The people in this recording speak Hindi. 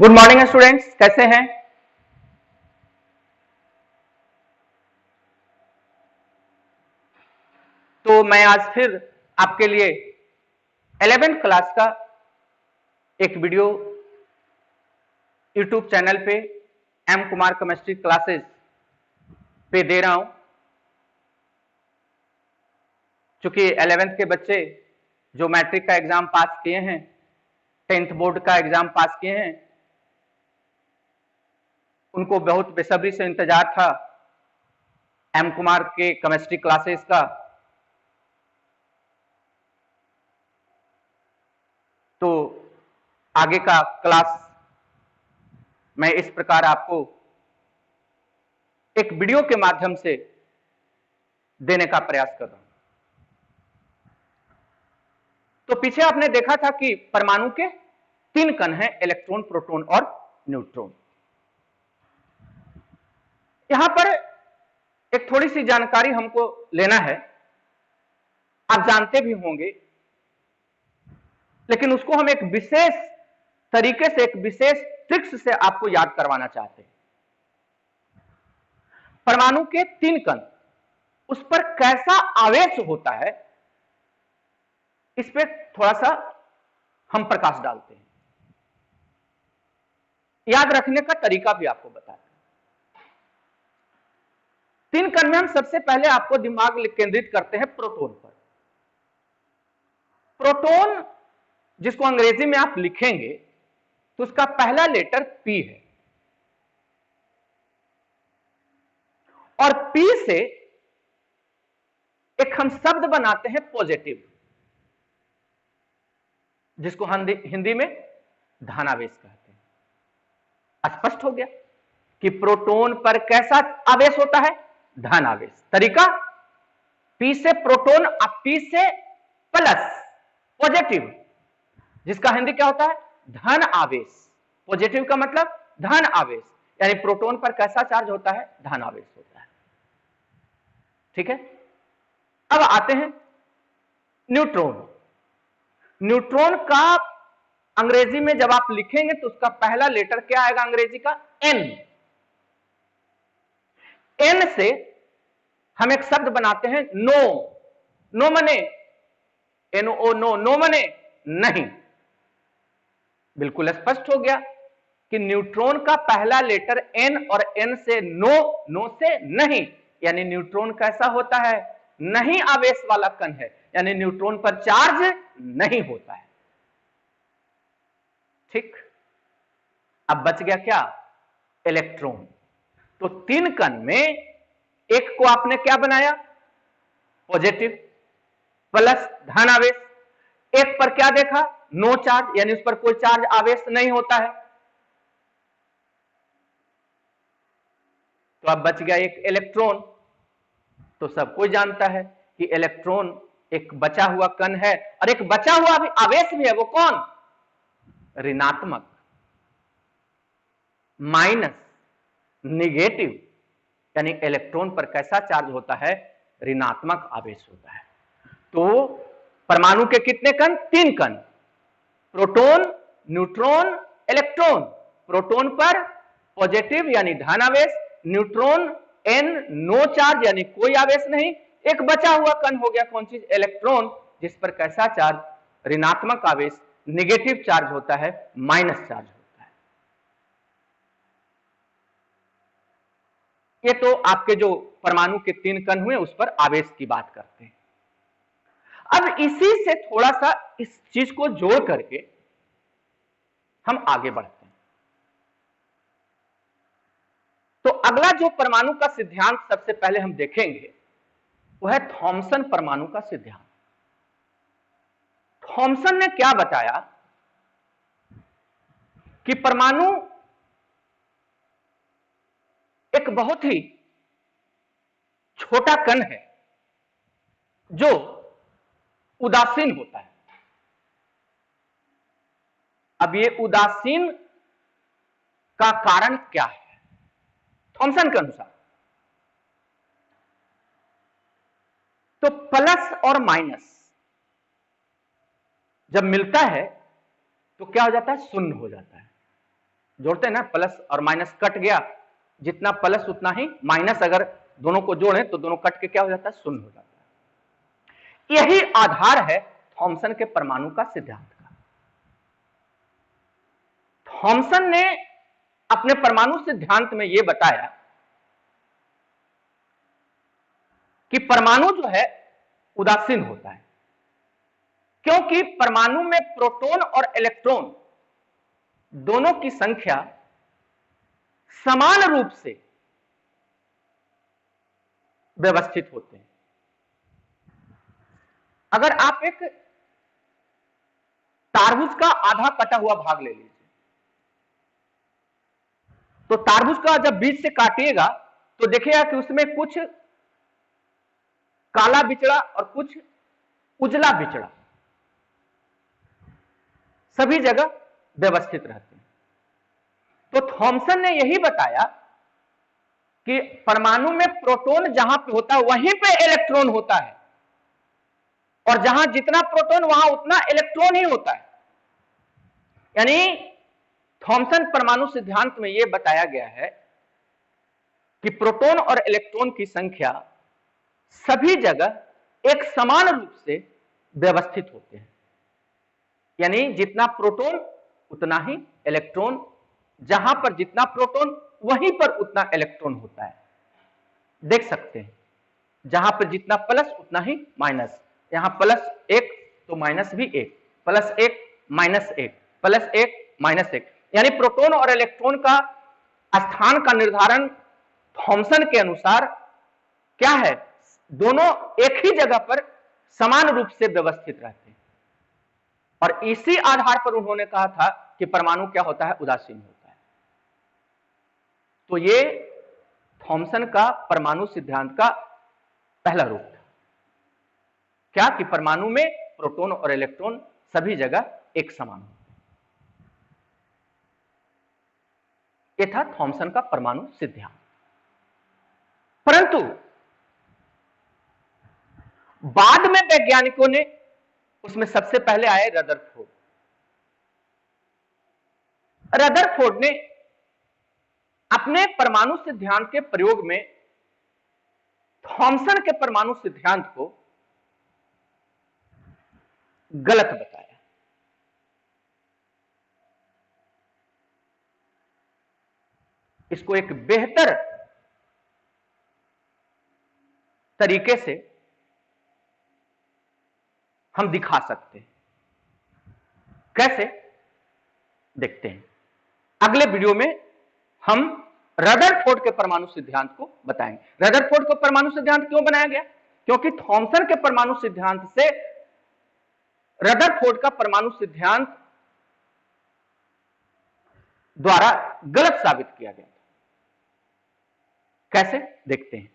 गुड मॉर्निंग स्टूडेंट्स, कैसे हैं। तो मैं आज फिर आपके लिए 11th क्लास का एक वीडियो यूट्यूब चैनल पे एम कुमार केमिस्ट्री क्लासेस पे दे रहा हूं। चूंकि 11th के बच्चे जो मैट्रिक का एग्जाम पास किए हैं, 10th बोर्ड का एग्जाम पास किए हैं, उनको बहुत बेसब्री से इंतजार था एम कुमार के केमिस्ट्री क्लासेस का। तो आगे का क्लास मैं इस प्रकार आपको एक वीडियो के माध्यम से देने का प्रयास कर रहा हूं। तो पीछे आपने देखा था कि परमाणु के 3 कण हैं, इलेक्ट्रॉन, प्रोटॉन और न्यूट्रॉन। यहां पर एक थोड़ी सी जानकारी हमको लेना है, आप जानते भी होंगे, लेकिन उसको हम एक विशेष तरीके से, एक विशेष ट्रिक्स से आपको याद करवाना चाहते हैं। परमाणु के 3 कण, उस पर कैसा आवेश होता है, इस पे थोड़ा सा हम प्रकाश डालते हैं। याद रखने का तरीका भी आपको बताते हैं। 3 कण में हम सबसे पहले आपको दिमाग केंद्रित करते हैं प्रोटॉन पर। प्रोटॉन जिसको अंग्रेजी में आप लिखेंगे तो उसका पहला लेटर पी है, और पी से एक हम शब्द बनाते हैं पॉजिटिव, जिसको हिंदी में धनावेश कहते हैं। स्पष्ट हो गया कि प्रोटॉन पर कैसा आवेश होता है, धन आवेश। तरीका, पी से प्रोटॉन, पी से प्लस पॉजिटिव, जिसका हिंदी क्या होता है, धन आवेश। पॉजिटिव का मतलब धन आवेश, यानी प्रोटॉन पर कैसा चार्ज होता है, धन आवेश होता है। ठीक है। अब आते हैं न्यूट्रॉन। न्यूट्रॉन का अंग्रेजी में जब आप लिखेंगे तो उसका पहला लेटर क्या आएगा अंग्रेजी का, एन। एन से हम एक शब्द बनाते हैं नो। नो मने NO, नो। नो मने नहीं। बिल्कुल स्पष्ट हो गया कि न्यूट्रॉन का पहला लेटर एन, और एन से नो, नो से नहीं, यानी न्यूट्रॉन कैसा होता है, नहीं आवेश वाला कण है, यानी न्यूट्रॉन पर चार्ज नहीं होता है। ठीक। अब बच गया क्या, इलेक्ट्रॉन। तो 3 कण में एक को आपने क्या बनाया, पॉजिटिव प्लस धन आवेश। एक पर क्या देखा, नो चार्ज, यानी उस पर कोई चार्ज आवेश नहीं होता है। तो अब बच गया एक इलेक्ट्रॉन। तो सब कोई जानता है कि इलेक्ट्रॉन एक बचा हुआ कण है, और एक बचा हुआ भी आवेश भी है। वो कौन, ऋणात्मक, माइनस, निगेटिव, यानी इलेक्ट्रॉन पर कैसा चार्ज होता है, ऋणात्मक आवेश होता है। तो परमाणु के कितने कण, 3 कण, प्रोटॉन, न्यूट्रॉन, इलेक्ट्रॉन। प्रोटॉन पर पॉजिटिव यानी धन आवेश, न्यूट्रॉन एन, नो चार्ज यानी कोई आवेश नहीं। एक बचा हुआ कण हो गया कौन चीज, इलेक्ट्रॉन, जिस पर कैसा चार्ज, ऋणात्मक आवेश, निगेटिव चार्ज होता है, माइनस चार्ज होता है। ये तो आपके जो परमाणु के 3 कण हुए उस पर आवेश की बात करते हैं। अब इसी से थोड़ा सा इस चीज को जोड़ करके हम आगे बढ़ते हैं। तो अगला जो परमाणु का सिद्धांत सबसे पहले हम देखेंगे वह है थॉमसन परमाणु का सिद्धांत। थॉमसन ने क्या बताया कि परमाणु एक बहुत ही छोटा कण है जो उदासीन होता है। अब ये उदासीन का कारण क्या है थॉमसन के अनुसार, तो प्लस और माइनस जब मिलता है तो क्या हो जाता है, शून्य हो जाता है। जोड़ते हैं ना, प्लस और माइनस कट गया, जितना प्लस उतना ही माइनस, अगर दोनों को जोड़ें तो दोनों कट के क्या हो जाता है, शून्य हो जाता है। यही आधार है थॉमसन के परमाणु का सिद्धांत का। थॉमसन ने अपने परमाणु सिद्धांत में यह बताया कि परमाणु जो है उदासीन होता है, क्योंकि परमाणु में प्रोटॉन और इलेक्ट्रॉन दोनों की संख्या समान रूप से व्यवस्थित होते हैं। अगर आप एक तारबूज का आधा कटा हुआ भाग ले लीजिए, तो तारबूज का जब बीच से काटिएगा तो देखिएगा कि उसमें कुछ काला बिचड़ा और कुछ उजला बिचड़ा सभी जगह व्यवस्थित रहते हैं। तो थॉमसन ने यही बताया कि परमाणु में प्रोटॉन जहां पे होता है वहीं पे इलेक्ट्रॉन होता है, और जहां जितना प्रोटॉन वहां उतना इलेक्ट्रॉन ही होता है। यानी थॉमसन परमाणु सिद्धांत में यह बताया गया है कि प्रोटॉन और इलेक्ट्रॉन की संख्या सभी जगह एक समान रूप से व्यवस्थित होते हैं। यानी जितना प्रोटॉन उतना ही इलेक्ट्रॉन, जहां पर जितना प्रोटॉन वहीं पर उतना इलेक्ट्रॉन होता है। देख सकते हैं, जहां पर जितना प्लस उतना ही माइनस, यहां प्लस एक तो माइनस भी एक, प्लस एक माइनस एक, प्लस एक माइनस एक। यानी प्रोटॉन और इलेक्ट्रॉन का स्थान का निर्धारण थॉमसन के अनुसार क्या है, दोनों एक ही जगह पर समान रूप से व्यवस्थित रहते हैं। और इसी आधार पर उन्होंने कहा था कि परमाणु क्या होता है, उदासीन होता है। तो ये थॉमसन का परमाणु सिद्धांत का पहला रूप था, क्या कि परमाणु में प्रोटॉन और इलेक्ट्रॉन सभी जगह एक समान होते हैं। यह था थॉमसन का परमाणु सिद्धांत। परंतु बाद में वैज्ञानिकों ने, उसमें सबसे पहले आए रदरफोर्ड। रदरफोर्ड ने अपने परमाणु सिद्धांत के प्रयोग में थॉमसन के परमाणु सिद्धांत को गलत बताया। इसको एक बेहतर तरीके से हम दिखा सकते हैं। कैसे, देखते हैं। अगले वीडियो में हम रदरफोर्ड के परमाणु सिद्धांत को बताएंगे। रदरफोर्ड को परमाणु सिद्धांत क्यों बनाया गया, क्योंकि थॉमसन के परमाणु सिद्धांत से रदरफोर्ड का परमाणु सिद्धांत द्वारा गलत साबित किया गया था। कैसे, देखते हैं।